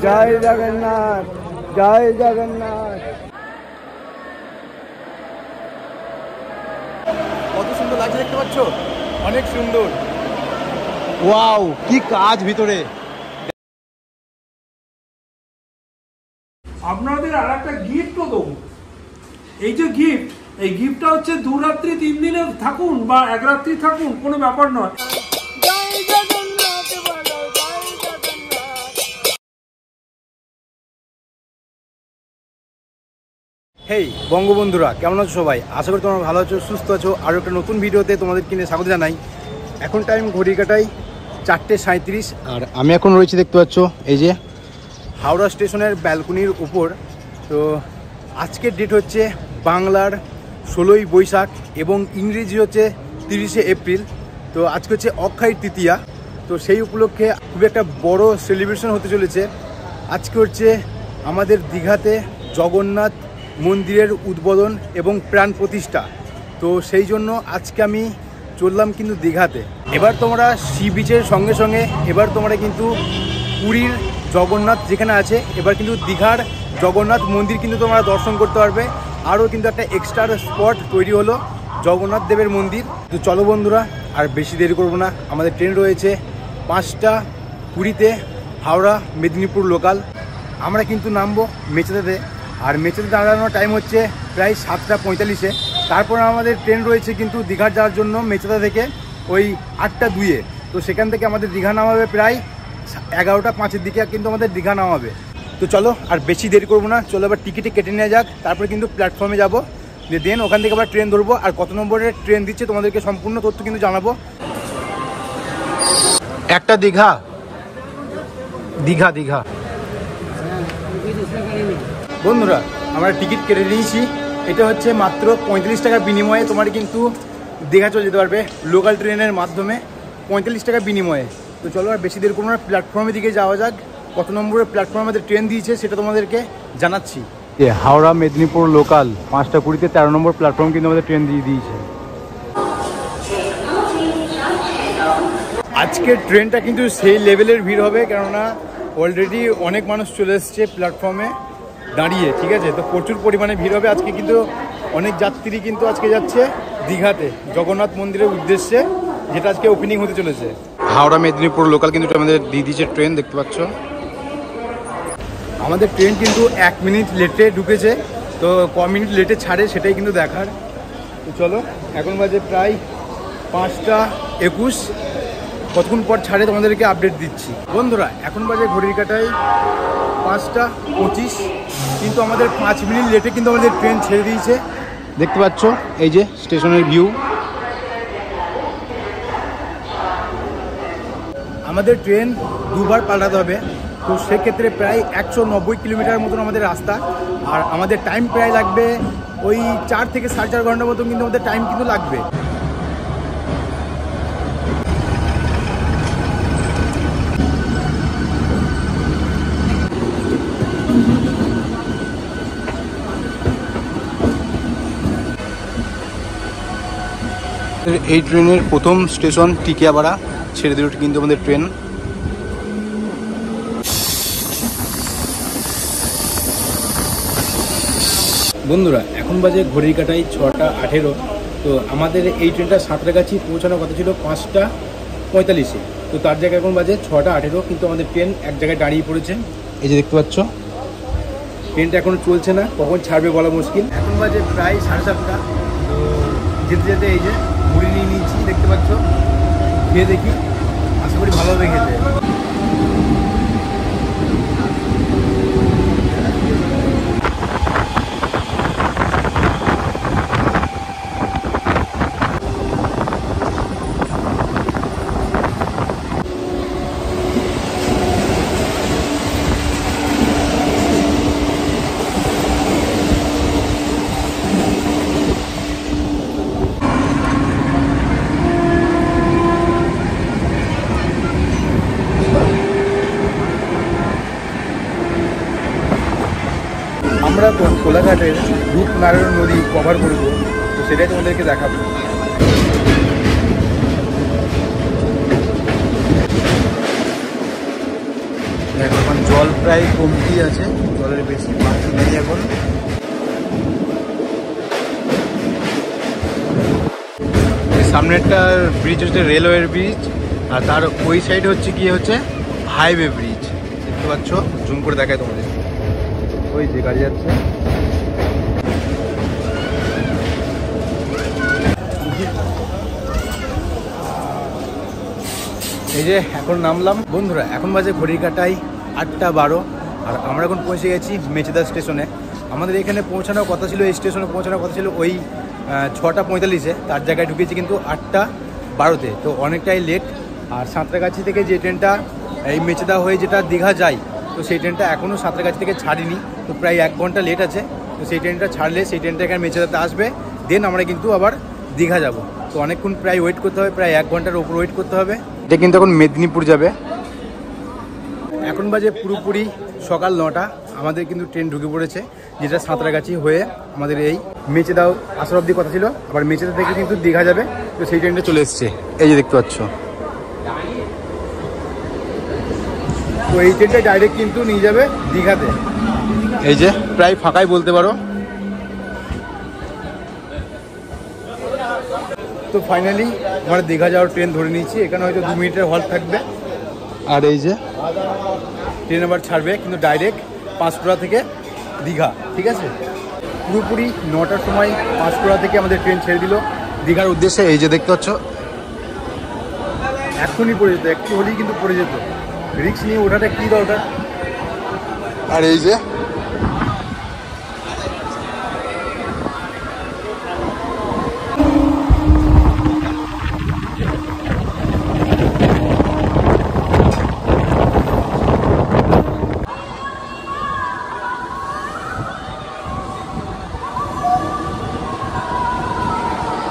জয় জগন্নাথ, জয় জগন্নাথ। কত সুন্দর লাগছে দেখতে পাচ্ছ, অনেক সুন্দর। ওয়াও, কি কাজ ভিতরে। আপনাদের আর একটা গিফটও দেবো। এই যে গিফট, এই গিফটটা হচ্ছে 2 রাত্রি 3 দিনে থাকুন বা 1 রাত্রি থাকুন, কোনো ব্যাপার নয়। হেই বঙ্গবন্ধুরা, কেমন আছো সবাই? আশা করি তোমরা ভালো আছো, সুস্থ আছো। আরও একটা নতুন ভিডিওতে তোমাদের কিনে স্বাগত জানাই। এখন টাইম ঘড়ি কাটাই 4:37, আর আমি এখন রয়েছি দেখতে পাচ্ছ এই যে হাওড়া স্টেশনের ব্যালকনির উপর। তো আজকের ডেট হচ্ছে বাংলার 16ই বৈশাখ এবং ইংরেজি হচ্ছে 30শে এপ্রিল। তো আজকে হচ্ছে অক্ষয় তৃতীয়া। তো সেই উপলক্ষে খুব একটা বড় সেলিব্রেশন হতে চলেছে। আজকে হচ্ছে আমাদের দীঘাতে জগন্নাথ মন্দিরের উদ্বোধন এবং প্রাণ প্রতিষ্ঠা। তো সেই জন্য আজকে আমি চললাম কিন্তু দীঘাতে। এবার তোমরা সি বিচের সঙ্গে সঙ্গে এবার তোমরা কিন্তু পুরীর জগন্নাথ যেখানে আছে, এবার কিন্তু দীঘার জগন্নাথ মন্দির কিন্তু তোমরা দর্শন করতে পারবে। আরও কিন্তু একটা এক্সট্রা স্পট তৈরি হলো জগন্নাথ দেবের মন্দির। তো চলো বন্ধুরা, আর বেশি দেরি করবো না। আমাদের ট্রেন রয়েছে 5টা পুরীতে, হাওড়া মেদিনীপুর লোকাল। আমরা কিন্তু নামবো মেচেদাতে, আর মেচেদা দাঁড়ানোর টাইম হচ্ছে প্রায় 7:45-এ। তারপর আমাদের ট্রেন রয়েছে কিন্তু দীঘার যাওয়ার জন্য মেচেদা থেকে ওই 8:02-এ। তো সেখান থেকে আমাদের দীঘা নামাবে প্রায় 11:05-এর দিকে কিন্তু আমাদের দীঘা নামাবে। তো চলো আর বেশি দেরি করবো না, চলো এবার টিকিটে কেটে নেওয়া যাক। তারপরে কিন্তু প্ল্যাটফর্মে যাবো, দেন ওখান থেকে আবার ট্রেন ধরবো। আর কত নম্বরের ট্রেন দিচ্ছে তোমাদেরকে সম্পূর্ণ তথ্য কিন্তু জানাবো। একটা দীঘা দীঘা দীঘা বন্ধুরা, আমরা টিকিট কেটে নিয়েছি। এটা হচ্ছে মাত্র 35 টাকার বিনিময়ে তোমার কিন্তু দীঘা চলে যেতে পারবে লোকাল ট্রেনের মাধ্যমে, 35 টাকার বিনিময়ে। তো চলো আর বেশি দেরি করবো না, প্ল্যাটফর্মের দিকে যাওয়া যাক। কত নম্বরের প্ল্যাটফর্মে আমাদের ট্রেন দিয়েছে সেটা তোমাদেরকে জানাচ্ছি। হাওড়া মেদিনীপুর লোকাল 5:20-তে 13 নম্বর প্ল্যাটফর্ম কিন্তু আমাদের ট্রেন দিয়ে দিয়েছে। আজকের ট্রেনটা কিন্তু সেই লেভেলের ভিড় হবে, কেননা অলরেডি অনেক মানুষ চলে এসছে প্ল্যাটফর্মে দাঁড়িয়ে, ঠিক আছে? তো প্রচুর পরিমাণে ভিড় হবে আজকে। কিন্তু অনেক যাত্রী কিন্তু আজকে যাচ্ছে দীঘাতে জগন্নাথ মন্দিরের উদ্দেশ্যে, যেটা আজকে ওপেনিং হতে চলেছে। হাওড়া মেদিনীপুর লোকাল কিন্তু আমাদের দিয়ে দিয়েছে ট্রেন, দেখতে পাচ্ছ। আমাদের ট্রেন কিন্তু 1 মিনিট লেটে ঢুকেছে, তো ক মিনিট লেটে ছাড়ে সেটাই কিন্তু দেখার। তো চলো, এখন বাজে প্রায় 5:21, কতক্ষণ পর ছাড়ে তোমাদেরকে আপডেট দিচ্ছি। বন্ধুরা, এখন বাজে ঘড়ির কাটায় 5:25, কিন্তু আমাদের 5 মিনিট লেটে কিন্তু আমাদের ট্রেন ছেড়ে দিয়েছে। দেখতে পাচ্ছ এই যে স্টেশনের ভিউ। আমাদের ট্রেন দুবার পাল্টাতে হবে, তো সেক্ষেত্রে প্রায় 190 কিলোমিটার মতন আমাদের রাস্তা। আর আমাদের টাইম প্রায় লাগবে ওই 4 থেকে 4.5 ঘন্টার মতন কিন্তু আমাদের টাইম কিন্তু লাগবে। এই ট্রেনের প্রথম স্টেশন টিকিয়াপাড়া, ছেড়ে দিল কিন্তু আমাদের ট্রেন। বন্ধুরা, এখন বাজে ঘড়ির কাটায় 6:18। তো আমাদের এই ট্রেনটা সাঁতরাগাছি পৌঁছানোর কথা ছিল 5:45-এ, তো তার জায়গায় এখন বাজে 6:18। কিন্তু আমাদের ট্রেন এক জায়গায় দাঁড়িয়ে পড়েছে, এই যে দেখতে পাচ্ছ। ট্রেনটা এখনো চলছে না, কখন ছাড়বে বলা মুশকিল। এখন বাজে প্রায় 7:30। তো যেতে যেতে এই যে মুড়ি নিয়ে নিচ্ছি, দেখতে পাচ্ছ। খেয়ে দেখি, আশা করি ভালো হবে খেতে। আমরা কোলাঘাটের রূপনারায়ণ নদী কভার করব। তো সেটাই তোমাদেরকে দেখাবো। দেখো এখন জল প্রায় কমতি আছে, জলের বেশি মাত্রা নেই এখন। সামনেরটা ব্রিজ হচ্ছে রেলওয়ের ব্রিজ, আর তার ওই সাইড হচ্ছে কি হচ্ছে হাইওয়ে ব্রিজ। দেখতে পাচ্ছ, জুম করে দেখায় তোমাদের, ওই যে গাড়ি যাচ্ছে। এই যে এখন নামলাম বন্ধুরা, এখন বাজে ঘড়ির কাটায় 8:12, আর আমরা এখন পৌঁছে গেছি মেচেদা স্টেশনে। আমাদের এখানে পৌঁছানোর কথা ছিল, এই স্টেশনে পৌঁছানোর কথা ছিল ওই 6:45-এ, তার জায়গায় ঢুকেছি কিন্তু 8:12-তে, তো অনেকটাই লেট। আর সাঁতরাগাছি থেকে যে ট্রেনটা এই মেচেদা হয়ে যেটা দীঘা যায়, তো সেই ট্রেনটা এখনও সাঁতরাগাছি থেকে ছাড়িনি, তো প্রায় 1 ঘন্টা লেট আছে। তো সেই ট্রেনটা ছাড়লে সেই ট্রেনটা এখানে মেচেদাতে আসবে, দেন আমরা কিন্তু আবার দীঘা যাব। তো অনেকক্ষণ প্রায় ওয়েট করতে হবে, প্রায় 1 ঘন্টার ওপর ওয়েট করতে হবে। এটা কিন্তু এখন মেদিনীপুর যাবে। এখন বাজে পুরোপুরি সকাল 9টা, আমাদের কিন্তু ট্রেন ঢুকে পড়েছে, যেটা সাঁতরাগাছি হয়ে আমাদের এই মেচেদাও আসার অবধি কথা ছিল, আবার মেচেদা থেকে কিন্তু দীঘা যাবে। তো সেই ট্রেনটা চলে এসছে, এই যে দেখতে পাচ্ছ। তো এই ট্রেনটা ডাইরেক্ট কিন্তু নিয়ে যাবে দীঘাতে। এই যে প্রায় ফাঁকাই বলতে পারো। তো ফাইনালি আমরা দীঘা যাওয়ার ট্রেন ধরে নিয়েছি। এখানে হয়তো 2 মিনিটের হল্ট থাকবে, আর এই যে ট্রেন আবার ছাড়বে কিন্তু ডাইরেক্ট পাঁশকুড়া থেকে দীঘা, ঠিক আছে। পুরোপুরি 9টার সময় পাঁশকুড়া থেকে আমাদের ট্রেন ছেড়ে দিল দীঘার উদ্দেশ্যে। এই যে দেখতে পাচ্ছ, এখনই পড়ে যেত, একটু হলেই কিন্তু পড়ে যেত, রিস্ক নিয়ে ওঠাটা কী দরকার। আর এই যে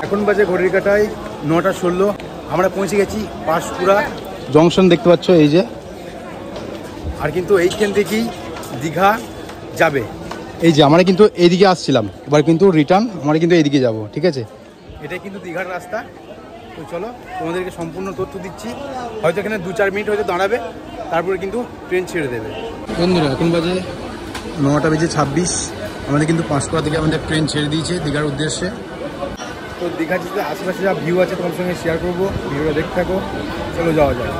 এখন বাজে ঘড়ির কাটায় 9:16, আমরা পৌঁছে গেছি পাঁশকুড়া জংশন, দেখতে পাচ্ছ এই যে। আর কিন্তু এইখান থেকেই দীঘা যাবে। এই যে আমরা কিন্তু এইদিকে আসছিলাম, এবার কিন্তু রিটার্ন আমরা কিন্তু এইদিকে যাব, ঠিক আছে। এটাই কিন্তু দীঘার রাস্তা। তো চলো তোমাদেরকে সম্পূর্ণ তথ্য দিচ্ছি। হয়তো এখানে 2-4 মিনিট হয়তো দাঁড়াবে, তারপরে কিন্তু ট্রেন ছেড়ে দেবে। বন্ধুরা এখন বাজে 9:26, আমাদের কিন্তু পাঁশকুড়া থেকে আমাদের ট্রেন ছেড়ে দিয়েছে দীঘার উদ্দেশ্যে। তো দীঘার যে আশেপাশে যা ভিউ আছে তোমার সঙ্গে শেয়ার করবো, ভিডিওটা দেখতে থাকো। চলো যাওয়া যায়।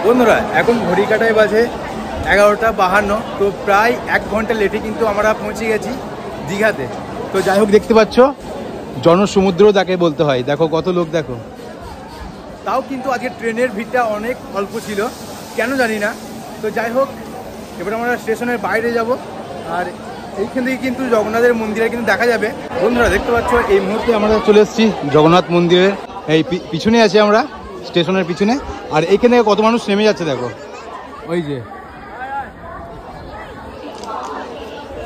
বন্ধুরা এখন ঘড়ি কাটায় বাজে 11:52, তো প্রায় 1 ঘন্টা লেটে কিন্তু আমরা পৌঁছে গেছি দীঘাতে। তো যাই হোক, দেখতে পাচ্ছ জনসমুদ্র যাকে বলতে হয়, দেখো কত লোক দেখো। তাও কিন্তু আজকে ট্রেনের ভিড়টা অনেক অল্প ছিল, কেন জানি না। তো যাই হোক, এবার আমরা স্টেশনের বাইরে যাব, আর এইখান থেকে কিন্তু জগন্নাথের মন্দিরে কিন্তু দেখা যাবে। বন্ধুরা দেখতে পাচ্ছ এই মুহূর্তে আমরা চলে এসেছি জগন্নাথ মন্দিরের এই পিছনে আছি আমরা, স্টেশনের পিছনে। আর এইখান থেকে কত মানুষ নেমে যাচ্ছে দেখো, ওই যে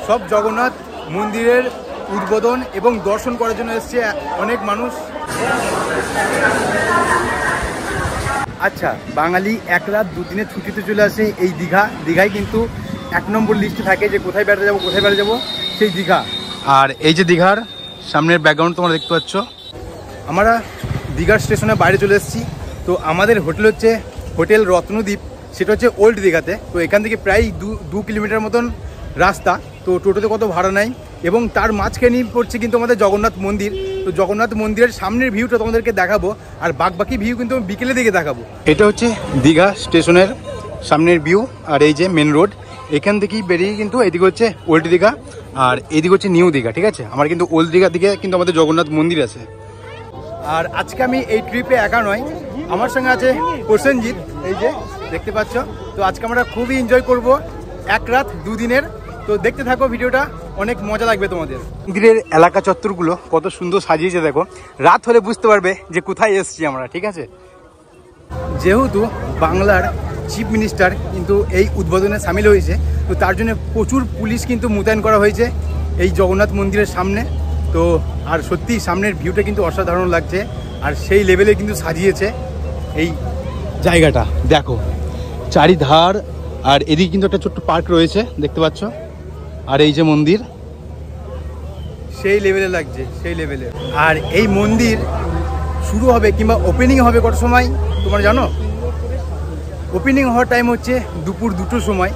সব জগন্নাথ মন্দিরের উদ্বোধন এবং দর্শন করার জন্য এসছে অনেক মানুষ। আচ্ছা, বাঙালি 1 রাত 2 দিনের ছুটিতে চলে আসে এই দীঘায় কিন্তু 1 নম্বর লিস্টে থাকে যে কোথায় বেড়াতে যাবো সেই দীঘা। আর এই যে দীঘার সামনের ব্যাকগ্রাউন্ড তোমরা দেখতে পাচ্ছ। আমরা দীঘার স্টেশনের বাইরে চলে এসেছি। তো আমাদের হোটেল হচ্ছে হোটেল রত্নদ্বীপ, সেটা হচ্ছে ওল্ড দীঘাতে। তো এখান থেকে প্রায় 2 কিলোমিটার মতন রাস্তা। তো টোটোতে কত ভাড়া নাই, এবং তার মাঝখানেই পড়ছে কিন্তু আমাদের জগন্নাথ মন্দির। তো জগন্নাথ মন্দিরের সামনের ভিউটা তোমাদেরকে দেখাবো, আর বাকি ভিউ কিন্তু বিকেলে দিকে দেখাবো। এটা হচ্ছে দীঘা স্টেশনের সামনের ভিউ, আর এই যে মেন রোড, এখান থেকেই বেরিয়ে কিন্তু এদিকে হচ্ছে ওল্ড দীঘা, আর এদিকে হচ্ছে নিউ দীঘা, ঠিক আছে। আমার কিন্তু ওল্ড দীঘার দিকে কিন্তু আমাদের জগন্নাথ মন্দির আছে। আর আজকে আমি এই ট্রিপে একা নয়, আমার সঙ্গে আছে প্রসেনজিৎ, এই যে দেখতে পাচ্ছ। তো আজকে আমরা খুবই এনজয় করব 1 রাত 2 দিনের। তো দেখতে থাকো ভিডিওটা, অনেক মজা লাগবে তোমাদের। মন্দিরের এলাকা চত্বরগুলো কত সুন্দর সাজিয়েছে দেখো, রাত হলে বুঝতে পারবে যে কোথায় এসেছি আমরা, ঠিক আছে। যেহেতু বাংলার চিফ মিনিস্টার কিন্তু এই উদ্বোধনে সামিল হয়েছে। তো তার জন্য প্রচুর পুলিশ কিন্তু মোতায়েন করা হয়েছে এই জগন্নাথ মন্দিরের সামনে। তো আর সত্যি সামনের ভিউটা কিন্তু অসাধারণ লাগছে, আর সেই লেভেলে কিন্তু সাজিয়েছে এই জায়গাটা। দেখো চারিধার, আর এদিকে কিন্তু একটা ছোট্ট পার্ক রয়েছে দেখতে পাচ্ছ, আর এই যে মন্দির সেই লেভেলে লাগছে, সেই লেভেলে। আর এই মন্দির শুরু হবে কিংবা ওপেনিং হবে কত সময় তোমরা জানো? ওপেনিং হওয়ার টাইম হচ্ছে দুপুর 2টোর সময়।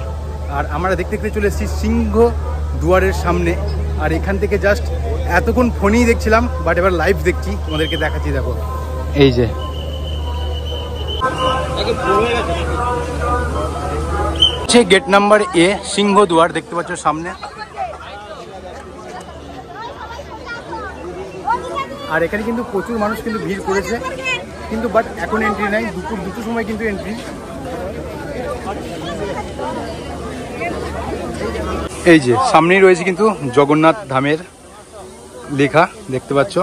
আর আমরা দেখতে দেখতে চলে এসেছি সিংহ দুয়ারের সামনে। আর এখান থেকে জাস্ট এতক্ষণ ফোনেই দেখছিলাম, বাট এবার লাইভ দেখছি, তোমাদেরকে দেখাচ্ছি। দেখো এই যে গেট নাম্বার এ, সিংহ দুয়ার দেখতে পাচ্ছ সামনে। আর এখানে কিন্তু প্রচুর মানুষ কিন্তু ভিড় করেছে, কিন্তু বাট এখন এন্ট্রি নাই, দুপুর 2টোর সময় কিন্তু এন্ট্রি। এই যে সামনেই রয়েছে কিন্তু জগন্নাথ ধামের লেখা দেখতে পাচ্ছ।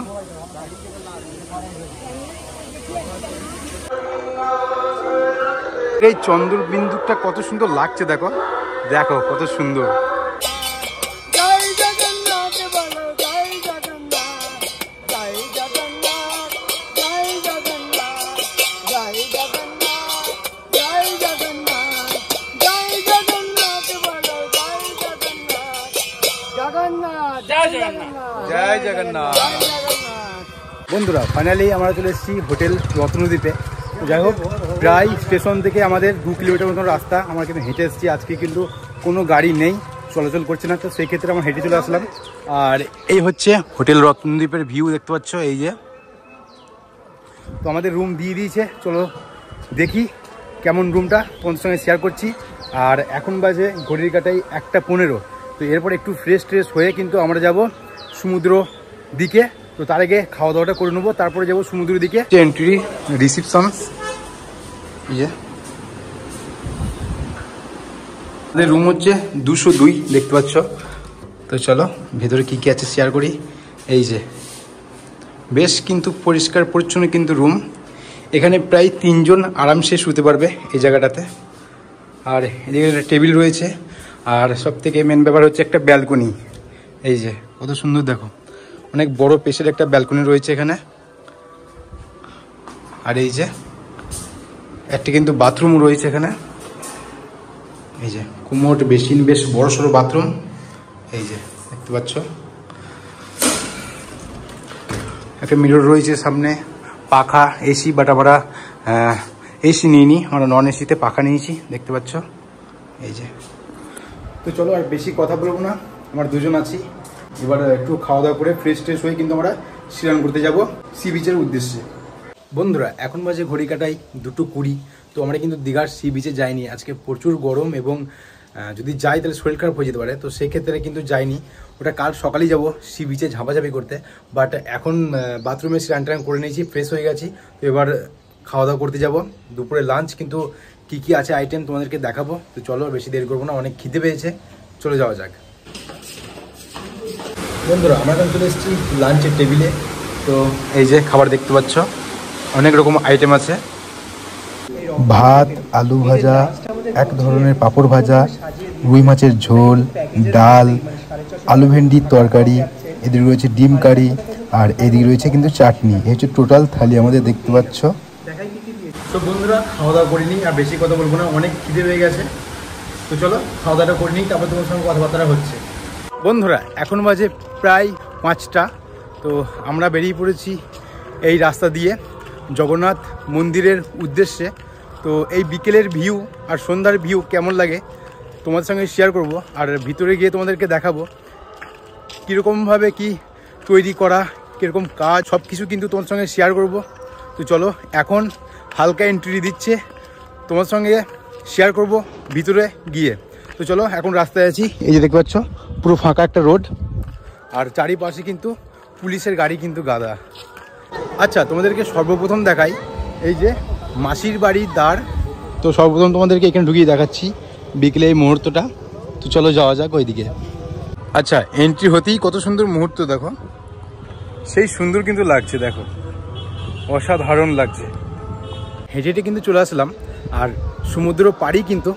এই চন্দ্রবিন্দুটা কত সুন্দর লাগছে, দেখো দেখো কত সুন্দর। জয় জগন্নাথ। বন্ধুরা ফাইনালি আমরা চলে এসেছি হোটেল রত্নদ্বীপে। যাই হোক, প্রায় স্টেশন থেকে আমাদের 2 কিলোমিটার মতন রাস্তা। আমরা কিন্তু হেঁটে এসেছি, আজকে কিন্তু কোনো গাড়ি নেই, চলাচল করছে না, তো সেই ক্ষেত্রে আমরা হেঁটে চলে আসলাম। আর এই হচ্ছে হোটেল রত্নদ্বীপের ভিউ দেখতে পাচ্ছ, এই যে। তো আমাদের রুম দিয়ে দিয়েছে, চলো দেখি কেমন রুমটা, তোমাদের সঙ্গে শেয়ার করছি। আর এখন বাজে ঘড়ির কাটাই 1:15। তো এরপর একটু ফ্রেশ হয়ে কিন্তু আমরা যাব সমুদ্র দিকে। তো তার আগে খাওয়া দাওয়াটা করে নেবো, তারপরে যাবো সমুদ্রের দিকে। এন্ট্রি রিসিপশন, রুম হচ্ছে 202 দেখতে পাচ্ছ। তো চলো ভেতরে কি কি আছে শেয়ার করি। এই যে বেশ কিন্তু পরিষ্কার পরিচ্ছন্ন কিন্তু রুম। এখানে প্রায় 3 জন আরামসে শুতে পারবে এই জায়গাটাতে। আর এদিকে একটা টেবিল রয়েছে, আর সব থেকে মেন ব্যাপার হচ্ছে একটা ব্যালকনি। এই যে কত সুন্দর, দেখো অনেক বড় পেশের একটা ব্যালকনি রয়েছে এখানে। আর এই যে একটা কিন্তু বাথরুম রয়েছে এখানে। এই যে কুমোট বেসিন, বেশ বড় সড়ো বাথরুম। এই যে দেখতে পাচ্ছ, একটা মিরর রয়েছে সামনে, পাখা, এসি। বাট আমরা এসি নিইনি, আমরা নন এসিতে পাখা নিয়েছি দেখতে পাচ্ছ। এই যে তো চলো আর বেশি কথা বলবো না, আমরা 2 জন আছি। এবার একটু খাওয়া দাওয়া করে ফ্রেশ হয়ে কিন্তু আমরা স্নান করতে যাব সি বিচের উদ্দেশ্যে। বন্ধুরা এখন বাজে ঘড়ি কাটাই 2:20। তো আমরা কিন্তু দীঘার সি বিচে যাইনি, আজকে প্রচুর গরম, এবং যদি যাই তাহলে শরীর খারাপ হয়ে যেতে পারে। তো সেক্ষেত্রে কিন্তু যাইনি, ওটা কাল সকালেই যাব সি বিচে ঝাপাঝাপি করতে। বাট এখন বাথরুমে স্নান করে নিয়েছি, ফ্রেশ হয়ে গেছি। তো এবার খাওয়া দাওয়া করতে যাব। দুপুরে লাঞ্চ কিন্তু কি আছে আইটেম তোমাদেরকে দেখাবো। তো চলো বেশি দেরি করবো না, অনেক খিদে পেয়েছে, চলে যাওয়া যাক। বন্ধুরা আমরা এখন চলে এসেছি লাঞ্চের টেবিলে। তো এই যে খাবার দেখতে পাচ্ছ, অনেক রকম আইটেম আছে। ভাত, আলু ভাজা, এক ধরনের পাঁপড় ভাজা, রুই মাছের ঝোল, ডাল, আলু ভেন্ডির তরকারি, এদিকে রয়েছে ডিম কারি, আর এদিকে রয়েছে কিন্তু চাটনি। এই হচ্ছে টোটাল থালি আমাদের দেখতে পাচ্ছ। তো বন্ধুরা খাওয়া দাওয়া করে নিই, আর বেশি কথা বলবো না, অনেক খিদে পেয়ে গেছে। তো চলো খাওয়া দাওয়াটা করে নিই, তারপর তোমার সঙ্গে কথাবার্তা হচ্ছে। বন্ধুরা এখন বাজে প্রায় 5টা। তো আমরা বেরিয়ে পড়েছি এই রাস্তা দিয়ে জগন্নাথ মন্দিরের উদ্দেশ্যে। তো এই বিকেলের ভিউ আর সন্ধ্যার ভিউ কেমন লাগে তোমাদের সঙ্গে শেয়ার করব, আর ভিতরে গিয়ে তোমাদেরকে দেখাবো কীরকমভাবে কি তৈরি করা, কীরকম কাজ, সব কিছু কিন্তু তোমার সঙ্গে শেয়ার করব। তো চলো এখন হালকা এন্ট্রি দিচ্ছে, তোমার সঙ্গে শেয়ার করব ভিতরে গিয়ে। তো চলো এখন রাস্তায় আছি, এই যে দেখতে পাচ্ছ পুরো ফাঁকা একটা রোড, আর চারিপাশে কিন্তু পুলিশের গাড়ি কিন্তু গাদা। আচ্ছা তোমাদেরকে সর্বপ্রথম দেখাই এই যে মাসির বাড়ির দ্বার। তো সর্বপ্রথম তোমাদেরকে এখানে ঢুকিয়ে দেখাচ্ছি বিকেলে এই মুহূর্তটা। তো চলো যাওয়া যাক ওইদিকে। আচ্ছা এন্ট্রি হতেই কত সুন্দর মুহূর্ত দেখো, সেই সুন্দর কিন্তু লাগছে, দেখো অসাধারণ লাগছে। হেঁটে হেঁটে কিন্তু চলে আসলাম, আর সমুদ্র পাড়ি কিন্তু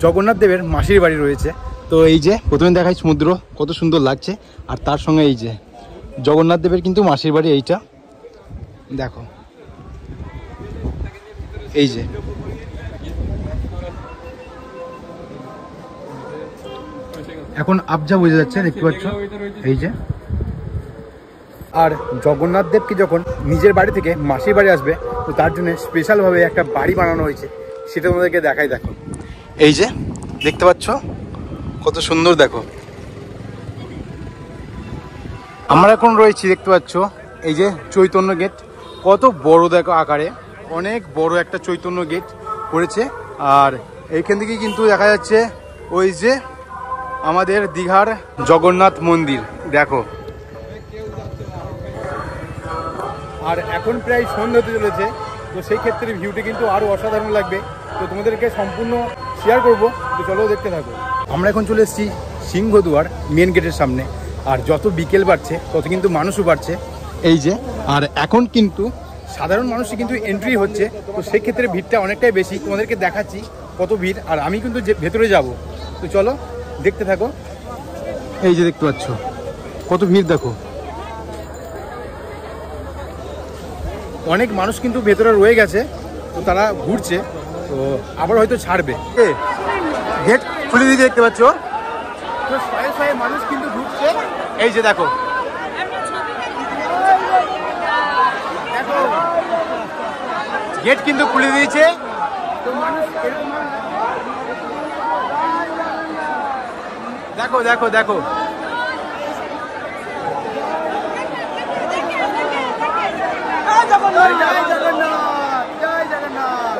জগন্নাথ দেবের মাসির বাড়ি রয়েছে। তো এই যে প্রথমে দেখাই সমুদ্র কত সুন্দর লাগছে, আর তার সঙ্গে এই যে জগন্নাথ দেবের কিন্তু মাসির বাড়ি এইটা দেখো। এই যে এখন আবজা বোঝা যাচ্ছে, দেখতে পাচ্ছ এই যে। আর জগন্নাথ দেবকে যখন নিজের বাড়ি থেকে মাসির বাড়ি আসবে, তো তার জন্য স্পেশালভাবে একটা বাড়ি বানানো হয়েছে, সেটা তোমাদেরকে দেখাই। দেখো এই যে দেখতে পাচ্ছ কত সুন্দর। দেখো আমরা এখন রয়েছি, দেখতে পাচ্ছ এই যে চৈতন্য গেট, কত বড় দেখো আকারে, অনেক বড় একটা চৈতন্য গেট করেছে। আর এইখান থেকে কিন্তু দেখা যাচ্ছে ওই যে আমাদের দীঘার জগন্নাথ মন্দির দেখো। আর এখন প্রায় সন্ধ্যা হতে চলেছে, তো সেই ক্ষেত্রে ভিউটি কিন্তু আরও অসাধারণ লাগবে। তো তোমাদেরকে সম্পূর্ণ শেয়ার করবো, তো চলো দেখতে থাকো। আমরা এখন চলে এসেছি সিংহদুয়ার মেন গেটের সামনে, আর যত বিকেল বাড়ছে তত কিন্তু মানুষও বাড়ছে এই যে। আর এখন কিন্তু সাধারণ মানুষই কিন্তু এন্ট্রি হচ্ছে, তো সেক্ষেত্রে ভিড়টা অনেকটাই বেশি। তোমাদেরকে দেখাচ্ছি কত ভিড়, আর আমি কিন্তু ভেতরে যাব, তো চলো দেখতে থাকো। এই যে দেখতে পাচ্ছ কত ভিড় দেখো, অনেক মানুষ কিন্তু ভেতরে রয়ে গেছে, তো তারা ঘুরছে, তো আবার হয়তো ছাড়বে। গেট খুলে দিয়ে দেখতে পাচ্ছ, তো শয়ে শয়ে মানুষ কিন্তু ঢুকছে। এই যে দেখো দেখো গেট কিন্তু খুলে দিয়েছে, তো মানুষ দেখো দেখো দেখো জয় জগন্নাথ, জয় জগন্নাথ।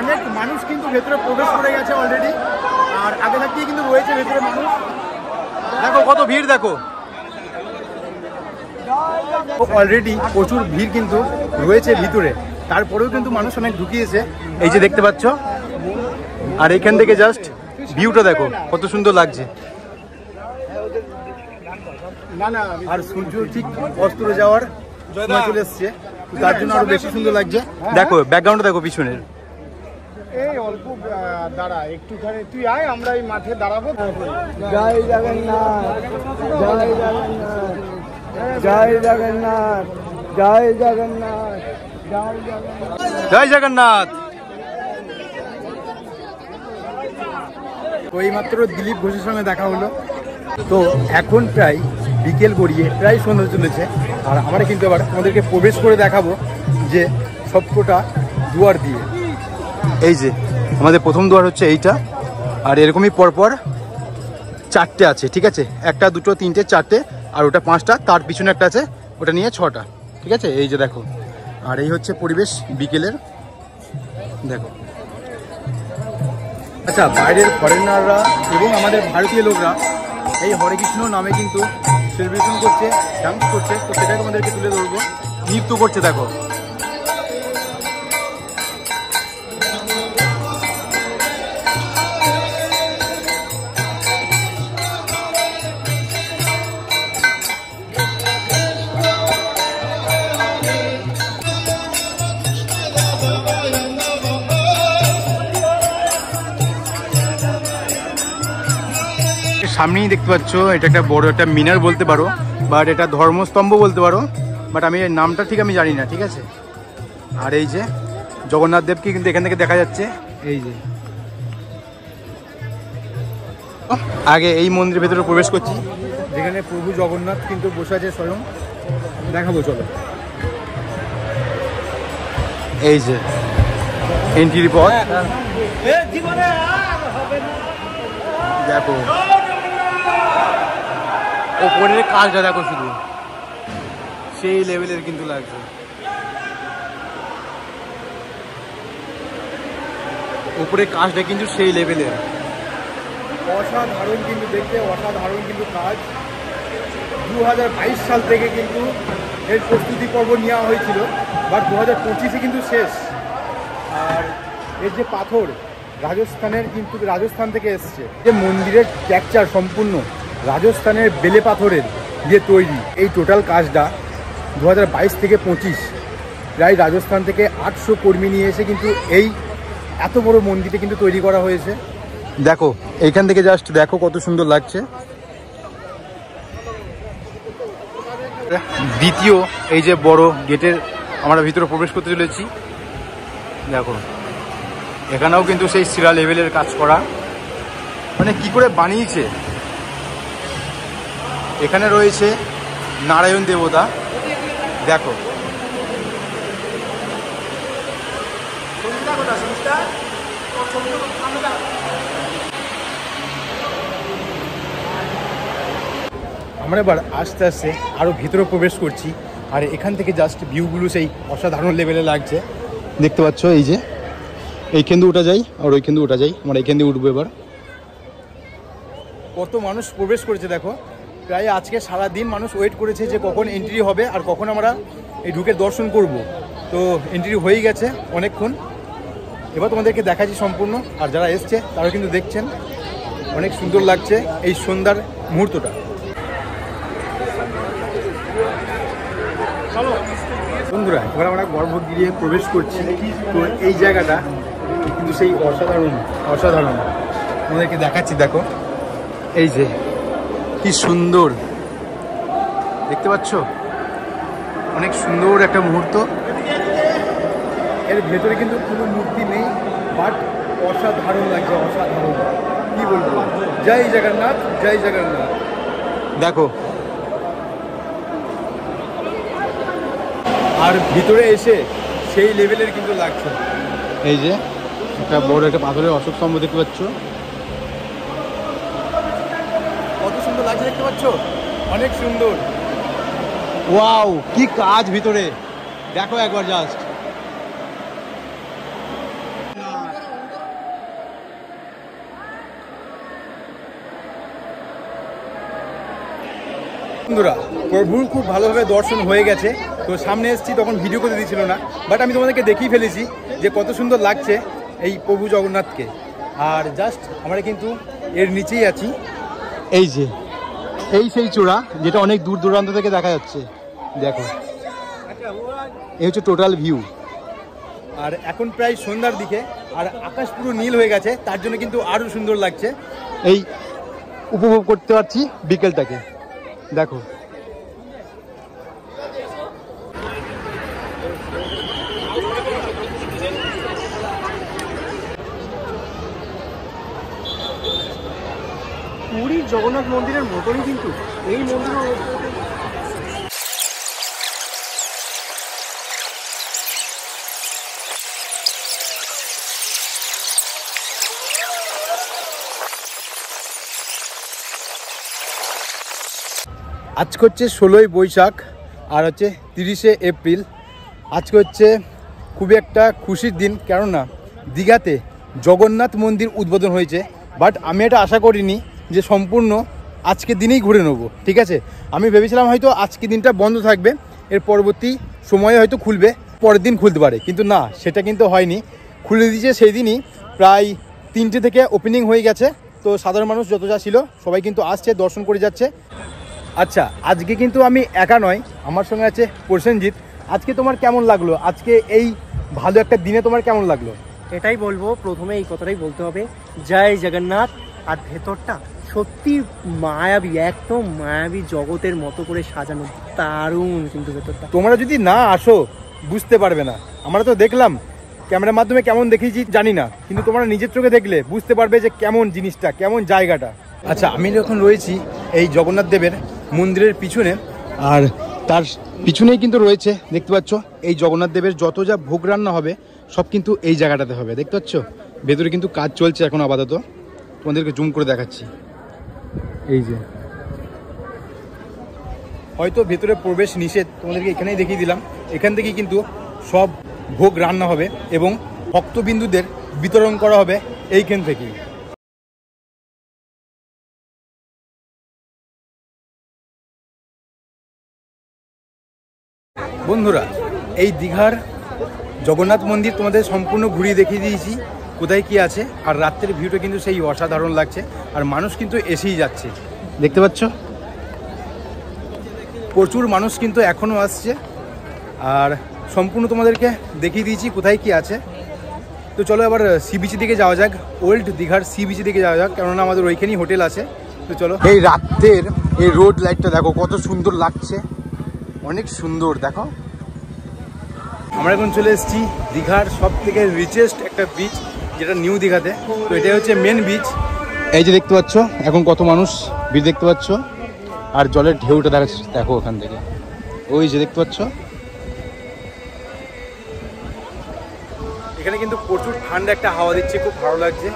অনেক মানুষ কিন্তু ভেতরে প্রবেশ করে গেছে অলরেডি, আর আগে থাকতেই কিন্তু রয়েছে ভেতরে মানুষ। দেখো কত ভিড় দেখো, অলরেডি প্রচুর ভিড় কিন্তু রয়েছে ভিতরে, তারপরেও কিন্তু মানুষ অনেক ঢুকিয়েছে। এই যে দেখতে পাচ্ছ, আর এখান থেকে জাস্ট ভিউটা দেখো কত সুন্দর লাগছে। আর সূর্য ঠিক অস্ত যাওয়ার সময় চলে এসছে, তার জন্য আরো বেশি সুন্দর লাগছে। দেখো ব্যাকগ্রাউন্ডটা দেখো পিছনের। এই অল্প দাঁড়া একটুখানি, তুই আয়, আমরা এই মাঠে দাঁড়াবো। জয় জগন্নাথ, জয় জগন্নাথ, জয় জগন্নাথ, জয় জগন্নাথ, জয় জগন্নাথ, জয় জগন্নাথ। তো এইমাত্র দিলীপ ঘোষের সঙ্গে দেখা হলো, তো এখন প্রায় বিকেল গড়িয়ে প্রায় সন্ধ্যা চলেছে। আর আমরা কিন্তু আবার আমাদেরকে প্রবেশ করে দেখাবো যে সবকটা দুয়ার দিয়ে। এই যে আমাদের প্রথম দুয়ার হচ্ছে এইটা, আর এরকমই পরপর চারটে আছে, ঠিক আছে, একটা দুটো তিনটে চারটে, আর ওটা পাঁচটা, তার পিছনে একটা আছে, ওটা নিয়ে ছটা, ঠিক আছে। এই যে দেখো, আর এই হচ্ছে পরিবেশ বিকেলের, দেখো। আচ্ছা, বাইরের ফরেনাররা এবং আমাদের ভারতীয় লোকরা এই হরে কৃষ্ণ নামে কিন্তু সেলিব্রেশন করছে, ডান্স করছে, তো সেটাই তোমাদেরকে তুলে ধরবো। নৃত্য করছে দেখো। সামনেই দেখতে পাচ্ছ, এটা একটা বড় একটা মিনার বলতে পারো, বাট এটা ধর্মস্তম্ভ বলতে পারো, বাট আমি এর নামটা ঠিক আমি জানি না, ঠিক আছে। আর এই যে জগন্নাথ দেবকে কিন্তু এখান থেকে দেখা যাচ্ছে। এই যে আগে এই মন্দিরের ভেতরে প্রবেশ করছি, যেখানে প্রভু জগন্নাথ কিন্তু বসে আছে স্বয়ং, দেখাবো চলো। এই যে এন্ট্রি পথ, দেখো ওপরের কাজটা দেখো, শুধু সেই লেভেলের কিন্তু লাগছে। উপরের কাজটা কিন্তু সেই লেভেলের, অসাধারণ কিন্তু দেখতে, অসাধারণ কিন্তু কাজ। 2022 সাল থেকে কিন্তু এর প্রস্তুতি পর্ব নেওয়া হয়েছিল, বাট 2025-এ কিন্তু শেষ। আর এর যে পাথর রাজস্থানের, কিন্তু রাজস্থান থেকে এসছে, যে মন্দিরের টেক্সচার সম্পূর্ণ রাজস্থানের বেলে পাথরের, দিয়ে তৈরি। এই টোটাল কাজটা 2022 থেকে 25 প্রায় রাজস্থান থেকে 800 কর্মী নিয়ে এসে কিন্তু এই এত বড় মন্দিরটা কিন্তু তৈরি করা হয়েছে। দেখো এইখান থেকে জাস্ট দেখো কত সুন্দর লাগছে। দ্বিতীয় এই যে বড় গেটের আমরা ভিতরে প্রবেশ করতে চলেছি। দেখো এখানেও কিন্তু সেই শিলা লেভেলের কাজ করা, মানে কি করে বানিয়েছে। এখানে রয়েছে নারায়ণ দেবতা, দেখো আমরা এবার আস্তে আস্তে আরও ভিতরে প্রবেশ করছি। আর এখান থেকে জাস্ট ভিউগুলো সেই অসাধারণ লেভেলে লাগছে। দেখতে পাচ্ছ এই যে এইখান দিয়ে উঠা যায় আর ওইখান দিয়ে উঠা যায়, আমরা এইখান দিয়ে উঠবো। এবার কত মানুষ প্রবেশ করেছে দেখো, প্রায় আজকে সারা দিন মানুষ ওয়েট করেছে যে কখন এন্ট্রি হবে আর কখন আমরা এই ঢুকে দর্শন করব। তো এন্ট্রি হয়ে গেছে অনেকক্ষণ, এবার তোমাদেরকে দেখাচ্ছি সম্পূর্ণ। আর যারা এসছে তারা কিন্তু দেখছেন অনেক সুন্দর লাগছে এই সন্ধ্যার মুহূর্তটা। বন্ধুরা এবার আমরা গর্ভগৃহে প্রবেশ করছি। তো এই জায়গাটা কিন্তু সেই অসাধারণ অসাধারণ তোমাদেরকে দেখাচ্ছি। দেখো এই যে কি সুন্দর দেখতে পাচ্ছ, অনেক সুন্দর একটা মুহূর্ত। এর ভেতরে কিন্তু কোনো মূর্তি নেই, বাট অসাধারণ লাগছে, অসাধারণ কি বলবো। জয় জগন্নাথ, জয় জগন্নাথ। দেখো আর ভিতরে এসে সেই লেভেলের কিন্তু লাগছে। এই যে একটা বড় একটা পাথরের অশোক স্তম্ভ দেখতে পাচ্ছ, কত সুন্দর লাগছে দেখতে পাচ্ছ, অনেক সুন্দর। ওয়াও কি কাজ ভিতরে, দেখো একবার জাস্ট। বন্ধুরা প্রভুর খুব ভালোভাবে দর্শন হয়ে গেছে। তো সামনে এসেছি তখন ভিডিও করতে দিয়েছিল না, বাট আমি তোমাদেরকে দেখিয়ে ফেলেছি যে কত সুন্দর লাগছে এই প্রভু জগন্নাথকে। আর জাস্ট আমরা কিন্তু এর নিচেই আছি। এই যে এই সেই চূড়া যেটা অনেক দূর দূরান্ত থেকে দেখা যাচ্ছে, দেখো এই হচ্ছে টোটাল ভিউ। আর এখন প্রায় সন্ধ্যার দিকে আর আকাশ পুরো নীল হয়ে গেছে, তার জন্য কিন্তু আরও সুন্দর লাগছে। এই উপভোগ করতে পারছি বিকেলটাকে, দেখো। পুরীর জগন্নাথ মন্দিরের মতনই কিন্তু এই মন্দিরও। আজকে হচ্ছে 16ই বৈশাখ আর হচ্ছে 30শে এপ্রিল। আজকে হচ্ছে খুবই একটা খুশির দিন, কেননা দীঘাতে জগন্নাথ মন্দির উদ্বোধন হয়েছে। বাট আমি এটা আশা করিনি যে সম্পূর্ণ আজকে দিনেই ঘুরে নেবো, ঠিক আছে। আমি ভেবেছিলাম হয়তো আজকে দিনটা বন্ধ থাকবে, এর পরবর্তী সময়ে হয়তো খুলবে, পরের দিন খুলতে পারে, কিন্তু না, সেটা কিন্তু হয়নি। খুলে দিয়েছে সেই দিনই, প্রায় 3টে থেকে ওপেনিং হয়ে গেছে। তো সাধারণ মানুষ যত যা ছিল সবাই কিন্তু আসছে, দর্শন করে যাচ্ছে। আচ্ছা আজকে কিন্তু আমি একা নয়, আমার সঙ্গে আছে প্রসেনজিৎ। আজকে তোমার কেমন লাগলো? আজকে এই ভালো একটা দিনে তোমার কেমন লাগলো? এটাই বলবো, প্রথমে এই কথাটাই বলতে হবে, জয় জগন্নাথ। আর ভেতরটা সত্যি মায়াবী, একদম মায়াবী জগতের মতো করে সাজানো, দারুণ কিন্তু ভেতরটা। তোমরা যদি না আসো বুঝতে পারবে না। আমরা তো দেখলাম ক্যামেরার মাধ্যমে, কেমন দেখিয়েছি জানি না, কিন্তু তোমরা নিজের চোখে দেখলে বুঝতে পারবে যে কেমন জিনিসটা, কেমন জায়গাটা। আচ্ছা আমি যখন রয়েছি এই জগন্নাথ দেবের মন্দিরের পিছনে, আর তার পিছনেই কিন্তু রয়েছে দেখতে পাচ্ছ এই জগন্নাথ দেবের যত যা ভোগ রান্না হবে সব কিন্তু এই জায়গাটাতে হবে। দেখতে পাচ্ছ ভেতরে কিন্তু কাজ চলছে এখন আপাতত, তোমাদেরকে জুম করে দেখাচ্ছি। এই যে হয়তো ভেতরে প্রবেশ নিষেধ, তোমাদেরকে এখানেই দেখিয়ে দিলাম। এখান থেকেই কিন্তু সব ভোগ রান্না হবে এবং ভক্তবিন্দুদের বিতরণ করা হবে এইখান থেকেই। বন্ধুরা এই দীঘার জগন্নাথ মন্দির তোমাদের সম্পূর্ণ ঘুরিয়ে দেখিয়ে দিয়েছি কোথায় কি আছে। আর রাত্রের ভিউটা কিন্তু সেই অসাধারণ লাগছে, আর মানুষ কিন্তু এসেই যাচ্ছে, দেখতে পাচ্ছ। প্রচুর মানুষ কিন্তু এখনও আসছে। আর সম্পূর্ণ তোমাদেরকে দেখিয়ে দিয়েছি কোথায় কি আছে। তো চলো এবার সি বিচের দিকে যাওয়া যাক, ওল্ড দীঘার সি বিচের দিকে যাওয়া যাক, কেননা আমাদের ওইখানেই হোটেল আছে। তো চলো। এই রাতের এই রোড লাইটটা দেখো কত সুন্দর লাগছে, অনেক সুন্দর। দেখো আমরা এখন চলে এসেছি দীঘার সব থেকে রিচেস্ট একটা বিচ, যেটা নিউ দীঘাতে। তো এটাই হচ্ছে মেন বিচ। এই যে দেখতে পাচ্ছ এখন কত মানুষ বিচ দেখতে পাচ্ছ, আর জলের ঢেউটা দেখো ওখান থেকে, ওই যে দেখতে পাচ্ছ। এখানে কিন্তু প্রচুর ঠান্ডা একটা হাওয়া দিচ্ছে, খুব ভালো লাগছে।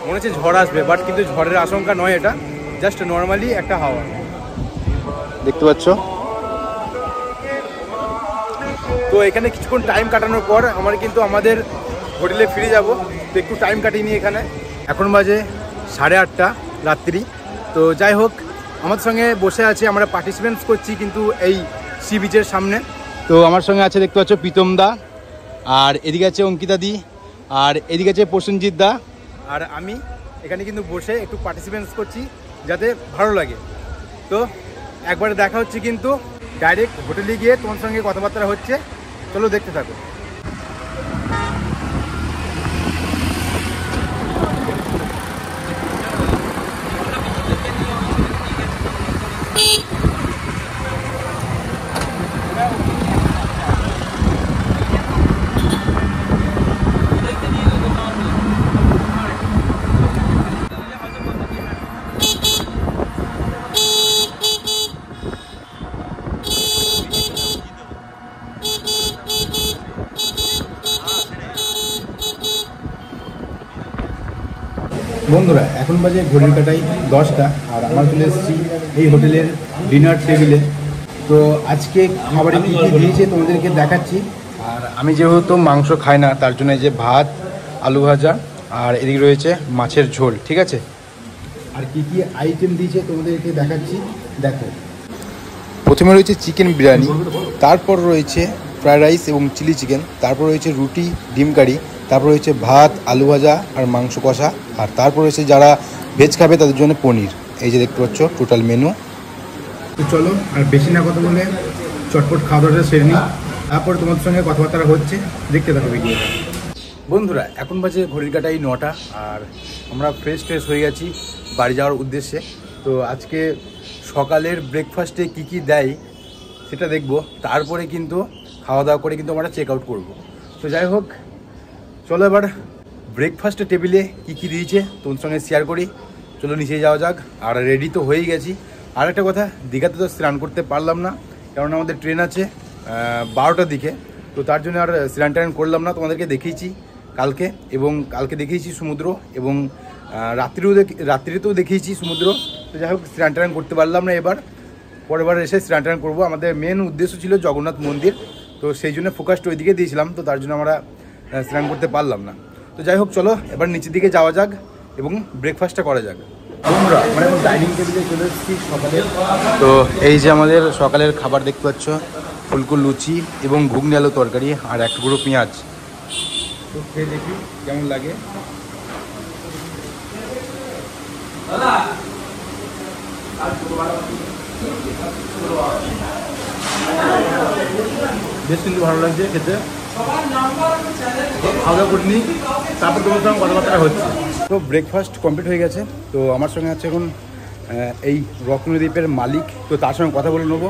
মনে হচ্ছে ঝড় আসবে, বাট কিন্তু ঝড়ের আশঙ্কা নয়, এটা জাস্ট নর্মালি একটা হাওয়া দেখতে পাচ্ছ। তো এখানে কিছুক্ষণ টাইম কাটানোর পর আমরা কিন্তু আমাদের হোটেলে ফিরে যাব। তো একটু টাইম কাটিয়ে নিই এখানে। এখন বাজে 8:30 রাত্রি। তো যাই হোক, আমার সঙ্গে বসে আছে, আমরা পার্টিসিপেন্টস করছি কিন্তু এই সি বিচের সামনে। তো আমার সঙ্গে আছে দেখতে পাচ্ছ প্রীতম দা, আর এদিকে আছে অঙ্কিতা দি, আর এদিকে আছে প্রসেনজিৎ দা, আর আমি এখানে কিন্তু বসে একটু পার্টিসিপেন্টস করছি যাতে ভালো লাগে। তো একবারে দেখা হচ্ছে কিন্তু ডাইরেক্ট হোটেলে গিয়ে, তোমার সঙ্গে কথাবার্তা হচ্ছে। চলো দেখতে থাকো। বন্ধুরা এখন বাজে ঘড়ির কাটাই 10টা, আর আমরা চলে এসেছি এই হোটেলের ডিনার টেবিলে। তো আজকে খাবারে কী কী দিয়েছে তোমাদেরকে দেখাচ্ছি। আর আমি যেহেতু মাংস খাই না, তার জন্য যে ভাত, আলু ভাজা, আর এদিকে রয়েছে মাছের ঝোল, ঠিক আছে। আর কী কী আইটেম দিয়েছে তোমাদেরকে দেখাচ্ছি, দেখো। প্রথমে রয়েছে চিকেন বিরিয়ানি, তারপর রয়েছে ফ্রায়েড রাইস এবং চিলি চিকেন, তারপর রয়েছে রুটি, ডিম কারি, তারপর রয়েছে ভাত, আলু ভাজা আর মাংস কষা, আর তারপর রয়েছে যারা ভেজ খাবে তাদের জন্য পনির। এই যে দেখতে পাচ্ছ টোটাল মেনু। তো চলো আর বেশি না কথা বলে চটপট খাওয়া দাওয়াটা সেরে নিই, তারপর তোমার সঙ্গে কথাবার্তা হচ্ছে, দেখতে থাকো ভিডিওটা। বন্ধুরা এখন বাজে ঘড়ির কাটাই 9টা, আর আমরা ফ্রেশ হয়ে গেছি বাড়ি যাওয়ার উদ্দেশ্যে। তো আজকে সকালের ব্রেকফাস্টে কি কি দেয় সেটা দেখব, তারপরে কিন্তু খাওয়া দাওয়া করে কিন্তু আমরা চেক আউট করবো। তো যাই হোক, চলো এবার ব্রেকফাস্টের টেবিলে কি কি দিয়েছে তোমার সঙ্গে শেয়ার করি। চলো নিচে যাওয়া যাক। আর রেডি তো হয়েই গেছি। আর একটা কথা, দীঘাতে তো স্নান করতে পারলাম না, কারণ আমাদের ট্রেন আছে 12টার দিকে। তো তার জন্য আর স্নান টান করলাম না। তোমাদেরকে দেখিয়েছি কালকে, এবং কালকে দেখিয়েছি সমুদ্র, এবং রাত্রিতেও দেখিয়েছি সমুদ্র। তো যাই হোক, স্নান টান করতে পারলাম না। এবার পরের বার এসে স্নান টান করবো। আমাদের মেন উদ্দেশ্য ছিল জগন্নাথ মন্দির, তো সেই জন্য ফোকাসটা ওইদিকে দিয়েছিলাম। তো তার জন্য আমরা স্নান করতে পারলাম না। তো যাই হোক, চলো এবার নিচের দিকে যাওয়া যাক এবং ব্রেকফাস্টটা করা যাক। আমরা এখন ডাইনিং টেবিলে চলে এসেছি সকালে। তো এই যে আমাদের সকালের খাবার দেখতে পাচ্ছ, ফুলকো লুচি এবং ঘুগনি আলু তরকারি আর এক গুঁড়ো পেঁয়াজ। তো খেয়ে দেখি কেমন লাগে। বেশ কিন্তু ভালো লাগছে খেতে। খাওয়া দাওয়া করিনি, তারপর তোমার সঙ্গে কথাবার্তা হচ্ছে। তো ব্রেকফাস্ট কমপ্লিট হয়ে গেছে। তো আমার সঙ্গে আছে এখন এই রত্নদ্বীপের মালিক, তো তার সঙ্গে কথা বলে নেবো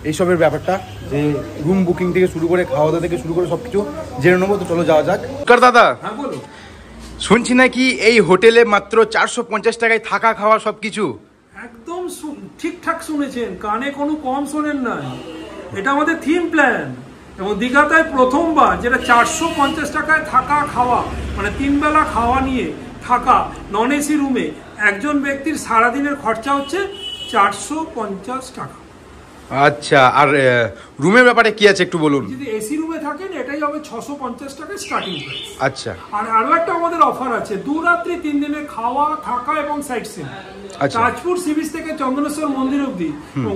এইসবের ব্যাপারটা, যে রুম বুকিং থেকে শুরু করে খাওয়া দাওয়া থেকে শুরু করে সব কিছু জেনে নেবো। তো চলো যাওয়া যাক। দাদা, শুনছি নাকি এই হোটেলে মাত্র 450 টাকায় থাকা খাওয়া সব কিছু? একদম ঠিকঠাক শুনেছেন, কানে কোনো কম শোনেন নাই। এটা আমাদের থিম প্ল্যান, এবং দীঘাতে প্রথমবার যেটা 450 টাকায় থাকা খাওয়া, মানে 3 বেলা খাওয়া নিয়ে থাকা নন এসি রুমে একজন ব্যক্তির সারাদিনের খরচা হচ্ছে 450 টাকা। আচ্ছা, আর রুমের ব্যাপারে কি আছে একটু বলুন। যদি এসি রুমে থাকেন এটাই হবে 650 টাকা স্টার্টিং প্রাইস। আচ্ছা, আর আরো একটা আমাদের অফার আছে, 2 রাত্রি 3 দিনের খাওয়া থাকা এবং sight seen. Tajpur sea beach থেকে চন্দনেশ্বর মন্দির অব্দি।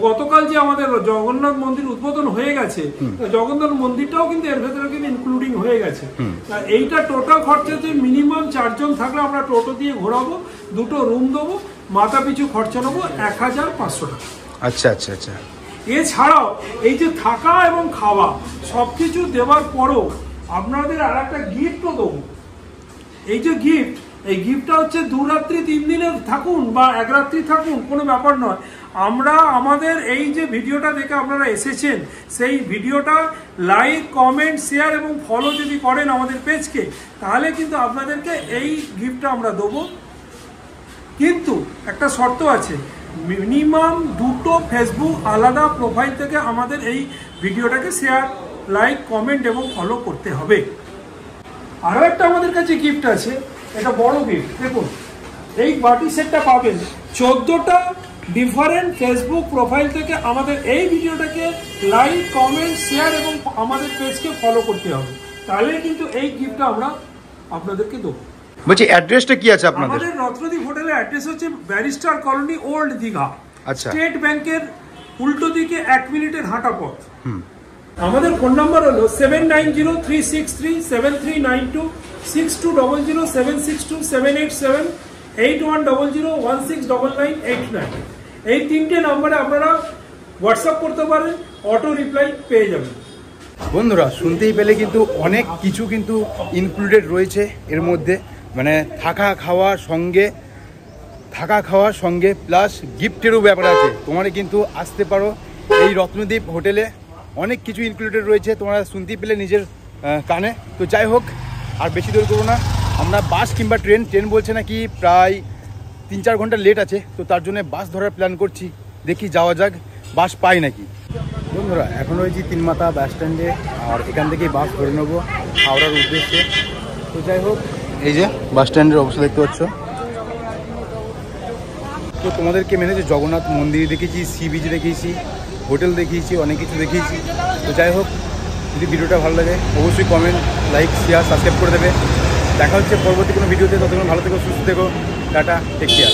গতকাল যে আমাদের জগন্নাথ মন্দির উদ্বোধন হয়ে গেছে, জগন্নাথ মন্দিরটাও কিন্তু এর ভেতরে কিন্তু ইনক্লুডিং হয়ে গেছে। এইটা টোটাল খরচা যে মিনিমাম 4 জন থাকলে আমরা টোটো দিয়ে ঘোরাবো, 2টো রুম দেবো, মাথা পিছু খরচা নেবো 1500 টাকা। আচ্ছা আচ্ছা আচ্ছা। এছাড়াও এই যে থাকা এবং খাওয়া সব কিছু দেওয়ার পরও আপনাদের আর একটা গিফটও দেবো। এই যে গিফট, এই গিফটটা হচ্ছে 2 রাত্রি 3 দিনে থাকুন বা 1 রাত্রি থাকুন, কোনো ব্যাপার নয়। আমরা আমাদের এই যে ভিডিওটা দেখে আপনারা এসেছেন, সেই ভিডিওটা লাইক, কমেন্ট, শেয়ার এবং ফলো যদি করেন আমাদের পেজকে, তাহলে কিন্তু আপনাদেরকে এই গিফটটা আমরা দেবো। কিন্তু একটা শর্ত আছে, মিনিমাম 2টো ফেসবুক আলাদা প্রোফাইল থেকে আমাদের এই ভিডিওটাকে শেয়ার, লাইক, কমেন্ট এবং ফলো করতে হবে। আরও একটা আমাদের কাছে গিফট আছে, এটা বড় গিফট। দেখুন এই বাটি সেটটা পাবেন 14টা ডিফারেন্ট ফেসবুক প্রোফাইল থেকে আমাদের এই ভিডিওটাকে লাইক, কমেন্ট, শেয়ার এবং আমাদের পেজকে ফলো করতে হবে, তাহলে কিন্তু এই গিফটটা আমরা আপনাদেরকে দেবো। বলছি অ্যাড্রেসটা কি আছে আপনাদের? আমাদের রত্নদ্বীপ হোটেলের অ্যাড্রেস হচ্ছে ব্যারিস্টার কলোনি, ওল্ড দীঘা। আচ্ছা। স্টেট ব্যাংকের উল্টো দিকে 1 মিনিটের হাঁটা পথ। আমাদের ফোন নাম্বার হলো 7903637392, 6200762787, 8100169989। এই 3টে নাম্বারে আপনারা হোয়াটসঅ্যাপ করতে পারেন, অটো রিপ্লাই পেয়ে যাবেন। বন্ধুরা শুনতেই পেলে কিন্তু অনেক কিছু কিন্তু ইনক্লুডেড রয়েছে এর মধ্যে, মানে থাকা খাওয়ার সঙ্গে প্লাস গিফটেরও ব্যাপার আছে। তোমরা কিন্তু আসতে পারো এই রত্নদ্বীপ হোটেলে, অনেক কিছু ইনক্লুডেড রয়েছে, তোমরা শুনতেই পেলে নিজের কানে। তো যাই হোক, আর বেশি দূর করবো না, আমরা বাস কিংবা ট্রেন বলছে নাকি প্রায় 3-4 ঘন্টা লেট আছে, তো তার জন্য বাস ধরার প্ল্যান করছি, দেখি যাওয়া যাক বাস পাই নাকি। বন্ধুরা এখন রয়েছি তিনমাথা বাস স্ট্যান্ডে, আর এখান থেকেই বাস ধরে নেবো হাওড়ার উদ্দেশ্যে। তো যাই হোক, এই যে বাস স্ট্যান্ডের অবস্থা দেখতে পাচ্ছ। তো তোমাদেরকে মেনে যে জগন্নাথ মন্দির দেখিয়েছি, সি বিচ দেখিয়েছি, হোটেল দেখিয়েছি, অনেক কিছু দেখিয়েছি। তো যাই হোক, যদি ভিডিওটা ভালো লাগে অবশ্যই কমেন্ট, লাইক, শেয়ার, সাবস্ক্রাইব করে দেবে। দেখা হচ্ছে পরবর্তী কোনো ভিডিওতে। ততক্ষণ ভালো থেকো, সুস্থ থেকো, টাটা, টেক কেয়ার।